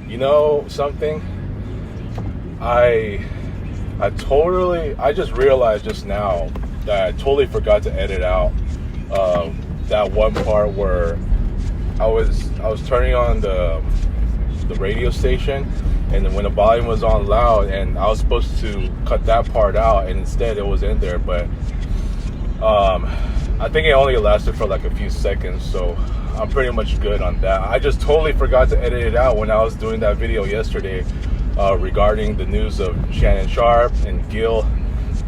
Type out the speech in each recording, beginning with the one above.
You know something? I just realized just now that I totally forgot to edit out that one part where I was turning on the radio station, and then when the volume was on loud, and I was supposed to cut that part out, and instead it was in there. But I think it only lasted for like a few seconds, so I'm pretty much good on that. I just totally forgot to edit it out when I was doing that video yesterday regarding the news of Shannon Sharp and Gil,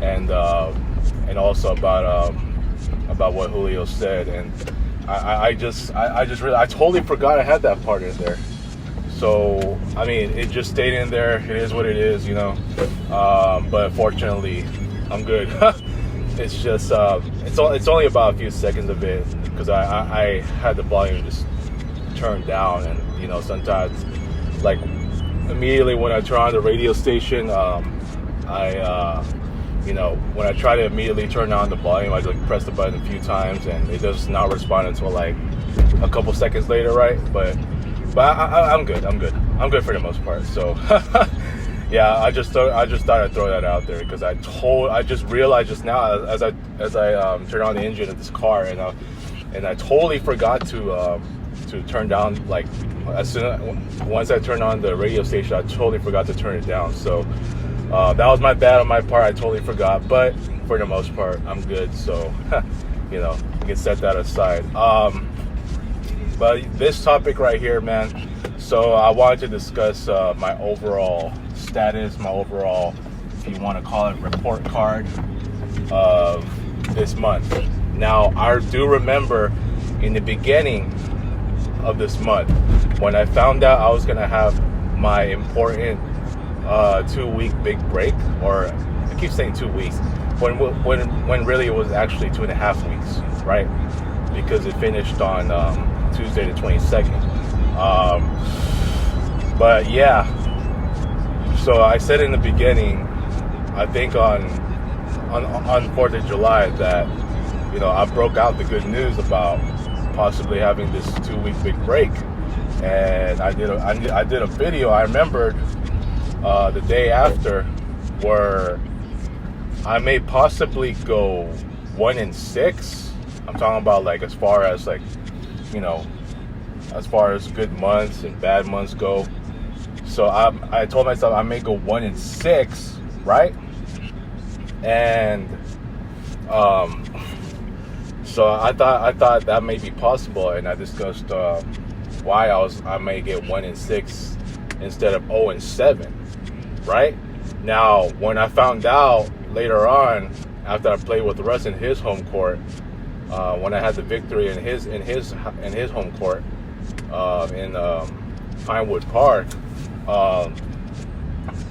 and also about what Julio said. And I totally forgot I had that part in there. So I mean, it just stayed in there. It is what it is, you know. But fortunately, I'm good. It's just it's only about a few seconds of it, because I had the volume just turned down, and you know, sometimes like immediately when I turn on the radio station, you know, when I try to immediately turn on the volume, I like press the button a few times, and it does not respond until like a couple seconds later, right? But I'm good for the most part. So yeah, I just thought I'd throw that out there, because I just realized just now as I turn on the engine of this car, and I totally forgot to turn down, like once I turned on the radio station, I totally forgot to turn it down. So that was my bad on my part. I totally forgot, but for the most part, I'm good. So you know, you can set that aside. But this topic right here, man. So I wanted to discuss my overall status, my overall, if you want to call it, report card of this month. Now, I do remember in the beginning of this month, when I found out I was going to have my important 2-week big break, or I keep saying 2 weeks, when really it was actually 2.5 weeks, right? Because it finished on Tuesday the 22nd. But yeah, so I said in the beginning, I think on 4th of July, that, you know, I broke out the good news about possibly having this 2-week big break, and I did a video. I remembered the day after, where I may possibly go 1-6. I'm talking about, like, as far as, like, you know, as far as good months and bad months go. So I told myself I may go 1-6, right? And so I thought that may be possible, and I discussed why I may get 1-6 instead of 0-7, right? Now, when I found out later on, after I played with Russ in his home court, when I had the victory in his home court in Pinewood Park,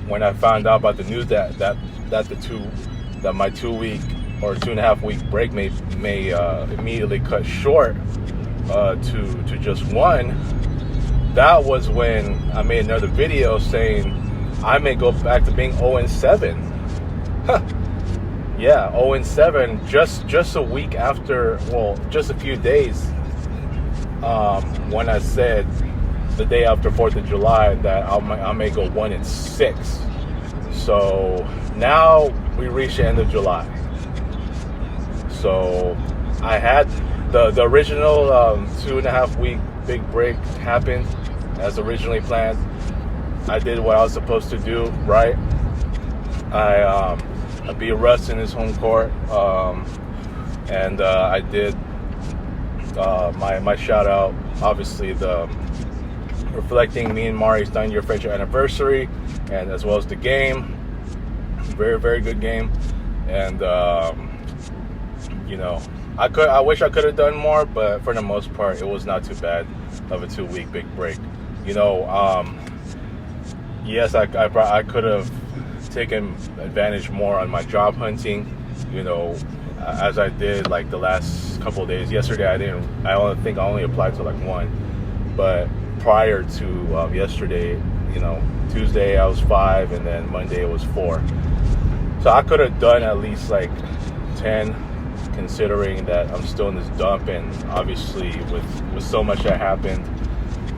when I found out about the news that my 2-week or 2.5 week break may immediately cut short to just 1, that was when I made another video saying I may go back to being 0-7. Yeah, 0-7, just a week after, well, just a few days, when I said the day after 4th of July that I may go 1-6. So now we reached the end of July. So I had the original 2.5 week big break happened as originally planned. I did what I was supposed to do, right? I beat Russ in his home court, and I did my shout out, obviously, the reflecting me and Mari's 9-year friendship anniversary, and as well as the game. Very, very good game. And you know, I wish I could have done more, but for the most part, it was not too bad of a 2-week big break. You know, yes, I could have taken advantage more on my job hunting, you know, as I did like the last couple of days. Yesterday I only applied to like 1, but prior to yesterday, you know, Tuesday I was 5, and then Monday it was 4. So I could have done at least like 10 considering that I'm still in this dump, and obviously with so much that happened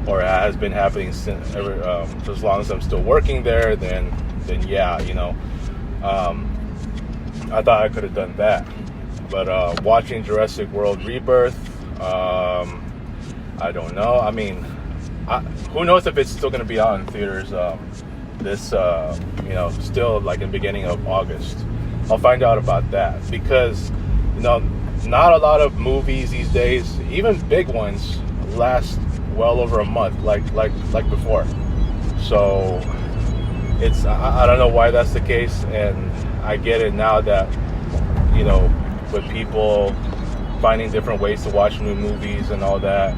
or has been happening since for as long as I'm still working there, then yeah, I thought I could have done that. But watching Jurassic World Rebirth, I don't know. I mean, who knows if it's still going to be out in theaters still like in the beginning of August. I'll find out about that, because not a lot of movies these days, even big ones, last well over a month like before. So it's I don't know why that's the case, and I get it now that with people finding different ways to watch new movies and all that,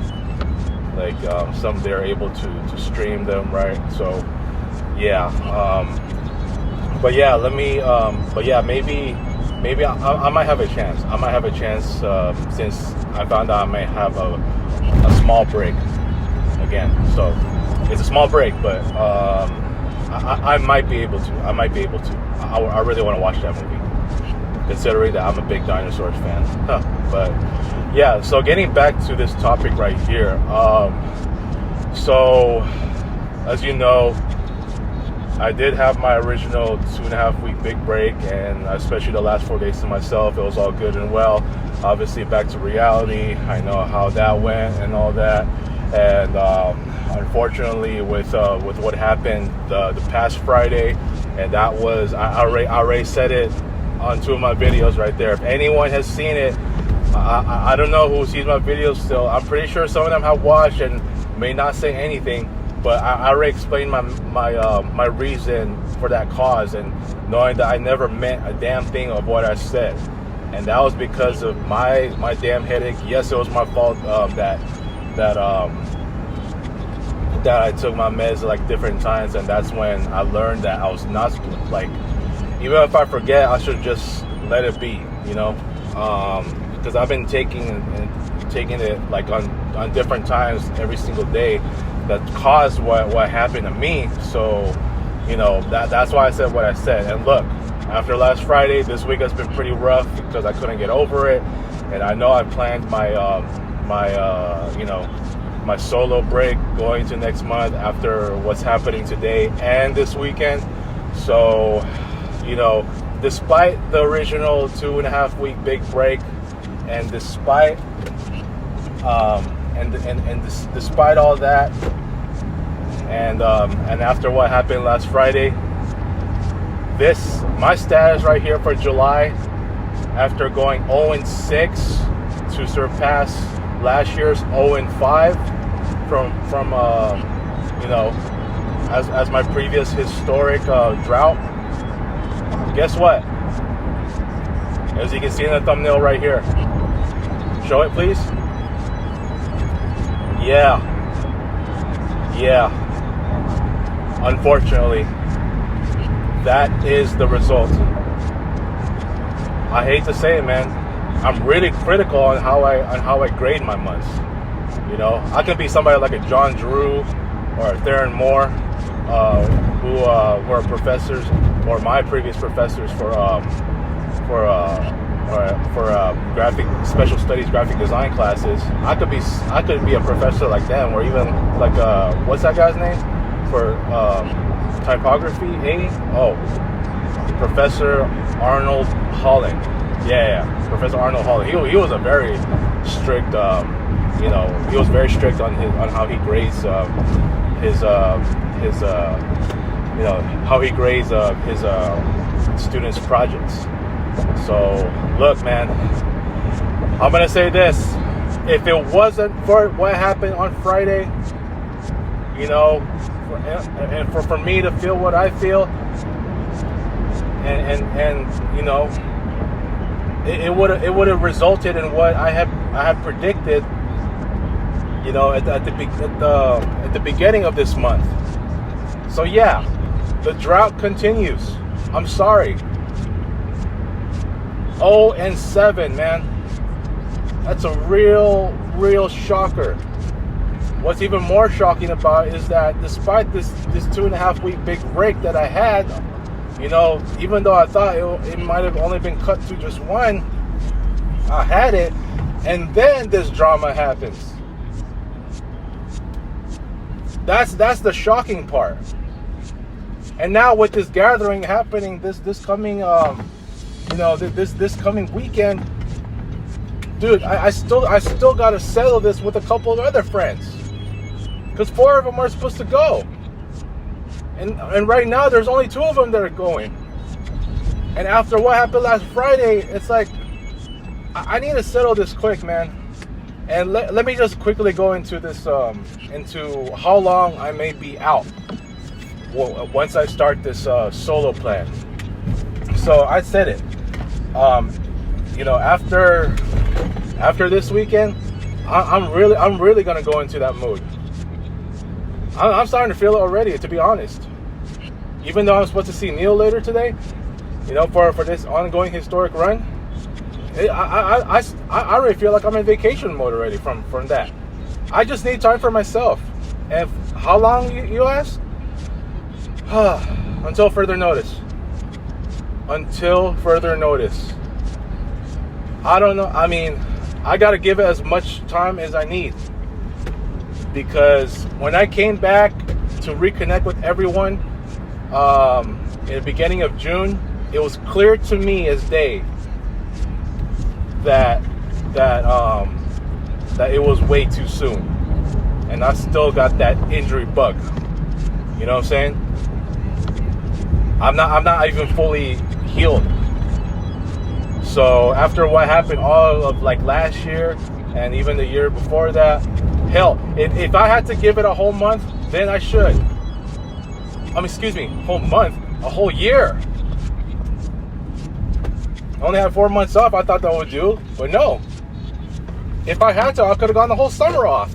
like some they're able to stream them, right? So yeah, maybe I might have a chance. I might have a chance since I found out I may have a small break again. So it's a small break, but I might be able to. I really want to watch that movie, considering that I'm a big dinosaurs fan. But yeah, so getting back to this topic right here. So as you know, I did have my original 2.5 week big break, and especially the last 4 days to myself, it was all good and well. Obviously back to reality. I know how that went and all that. And unfortunately with what happened the past Friday, and that was, I already said it on 2 of my videos right there. If anyone has seen it, I don't know who sees my videos still. I'm pretty sure some of them have watched and may not say anything, but I already explained my reason for that cause, and knowing that I never meant a damn thing of what I said, and that was because of my damn headache. Yes, it was my fault that I took my meds like different times, and that's when I learned that I was not, like, even if I forget, I should just let it be, because I've been taking it like on different times every single day that caused what happened to me. So that's why I said what I said. And look, after last Friday, this week has been pretty rough because I couldn't get over it, and I know I planned my my solo break going to next month after what's happening today and this weekend. So despite the original 2.5 week big break, and despite despite all that, and after what happened last Friday, my status right here for July, after going 0-6 to surpass last year's 0-5 from as my previous historic drought. Guess what? As you can see in the thumbnail right here. Show it, please. Yeah. Unfortunately, that is the result. I hate to say it, man. I'm really critical on how I grade my months. I can be somebody like a John Drew or a Theron Moore, who were professors, or my previous professors for graphic special studies, graphic design classes. I could be a professor like them, or even like what's that guy's name for typography? Professor Arnold Holland. Yeah, Professor Arnold Holland. He was a very strict, he was very strict on how he grades his students' projects. So look, man, I'm gonna say this: if it wasn't for what happened on Friday, and for me to feel what I feel, and it would have resulted in what I had predicted, at the beginning of this month. So yeah, the drought continues. I'm sorry. 0-7, man. That's a real shocker. What's even more shocking about it is that despite this 2.5 week big break that I had, even though I thought it might have only been cut to just one, I had it, and then this drama happens. That's the shocking part. And now with this gathering happening this coming this coming weekend, dude, I still gotta settle this with a couple of other friends, because 4 of them are supposed to go, and right now there's only 2 of them that are going. And after what happened last Friday, it's like I need to settle this quick, man. And let me just quickly go into this into how long I may be out once I start this solo plan. So I said it. After this weekend, I'm really gonna go into that mood. I'm starting to feel it already, to be honest. Even though I'm supposed to see Neil later today, for this ongoing historic run, I already feel like I'm in vacation mode already from that. I just need time for myself. And how long, you ask? Until further notice. Until further notice. I don't know. I mean, I got to give it as much time as I need. Because when I came back to reconnect with everyone in the beginning of June, it was clear to me as day that it was way too soon. And I still got that injury bug. You know what I'm saying? I'm not even fully healed. So after what happened all of like last year and even the year before that, hell, if I had to give it a whole month, then I should. Whole month, a whole year. I only had 4 months off. I thought that would do, but no. If I had to, I could have gone the whole summer off.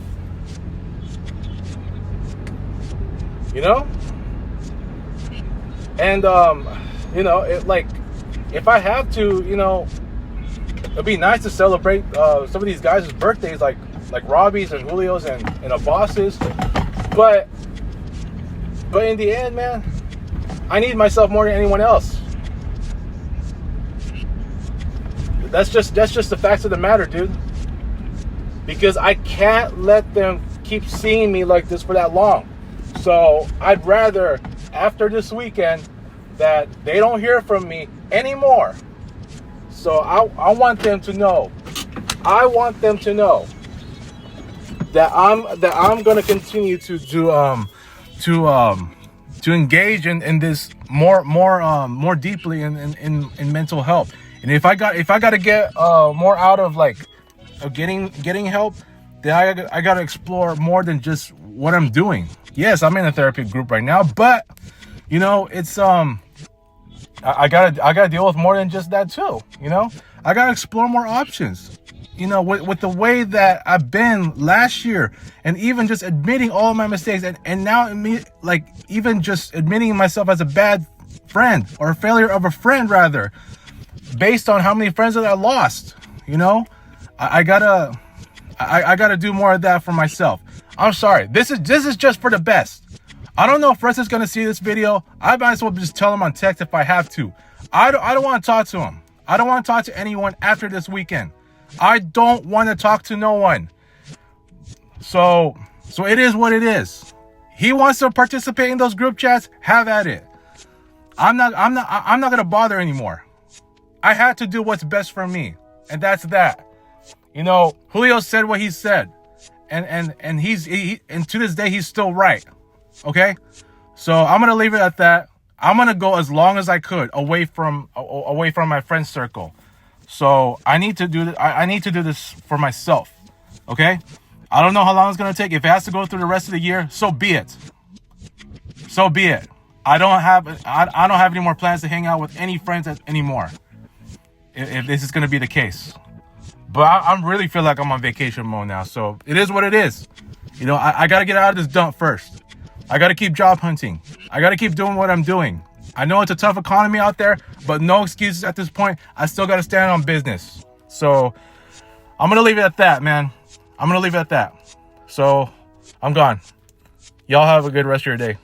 And if I have to, it'd be nice to celebrate some of these guys' birthdays, like Robbie's and Julio's and Abbas's. But in the end, man, I need myself more than anyone else. That's just the facts of the matter, dude. Because I can't let them keep seeing me like this for that long. So I'd rather, after this weekend, that they don't hear from me anymore. So I want them to know. I want them to know that I'm gonna continue to engage in this more deeply in mental health. And if I got to get more out of getting help, then I got to explore more than just what I'm doing. Yes, I'm in a therapy group right now, but it's I gotta deal with more than just that too. I gotta explore more options. With the way that I've been last year, and even just admitting all of my mistakes, and now even just admitting myself as a bad friend, or a failure of a friend rather, based on how many friends that I lost. I gotta do more of that for myself. I'm sorry. This is just for the best. I don't know if Russ is gonna see this video. I might as well just tell him on text if I have to. I don't want to talk to him. I don't want to talk to anyone after this weekend. I don't want to talk to no one. So it is what it is. He wants to participate in those group chats. Have at it. I'm not gonna bother anymore. I had to do what's best for me, and that's that. Julio said what he said, and he to this day he's still right. Okay, so I'm gonna leave it at that. I'm gonna go as long as I could away from my friend circle. So I need to do I need to do this for myself. Okay, I don't know how long it's gonna take. If it has to go through the rest of the year, so be it. So be it. I don't have any more plans to hang out with any friends anymore. If this is gonna be the case. But I really feel like I'm on vacation mode now. So it is what it is. I got to get out of this dump first. I got to keep job hunting. I got to keep doing what I'm doing. I know it's a tough economy out there, but no excuses at this point. I still got to stand on business. So I'm going to leave it at that, man. I'm going to leave it at that. So I'm gone. Y'all have a good rest of your day.